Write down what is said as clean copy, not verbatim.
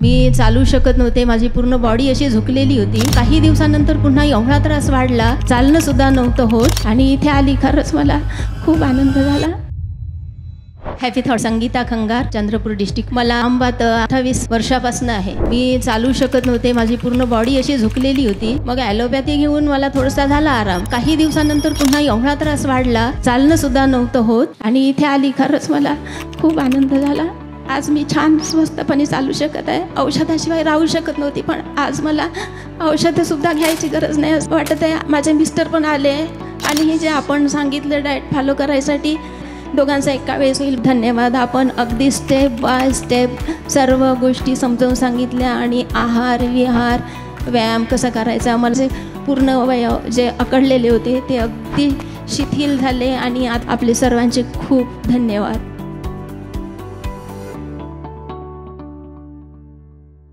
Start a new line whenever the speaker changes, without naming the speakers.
मी चालू शकत नव्हते, माझी पूर्ण बॉडी अशी झुकलेली होती। काही दिवसानंतर पुन्हा एवढा त्रास वाढला, चालणं सुद्धा नव्हतं होत आणि इथे आली, खरंच मला खूप आनंद झाला। Happy thought, Sangeeta Khangar, Chandrapur district. मला आंबात 28 वर्षापासून आहे। मी चालू शकत नव्हते, माझी पूर्ण बॉडी अशी झुकलेली होती। मग ॲलोपॅथी घेऊन मला थोडासा झाला आराम। काही दिवसानंतर पुन्हा एवढा त्रास वाढला, चालणं सुद्धा नव्हतं होत आणि इथे आली, खरंच मला खूप आनंद झाला। आज मी छान स्वस्तपणे चालू शकत आहे। औषधाशिवाय राहू शकत नव्हती, पण आज मला औषधंसुद्धा घ्यायची गरज नाही असं वाटत आहे। माझे मिस्टर पण आले आणि हे जे आपण सांगितलं डाएट फॉलो करायसाठी, दोघांचा एका वेळेस होईल। धन्यवाद। आपण अगदी स्टेप बाय स्टेप सर्व गोष्टी समजावून सांगितल्या आणि आहार विहार व्यायाम कसा करायचा, माझे पूर्ण अवयव जे अकडलेले होते ते अगदी शिथिल झाले आणि आपले सर्वांचे खूप धन्यवाद।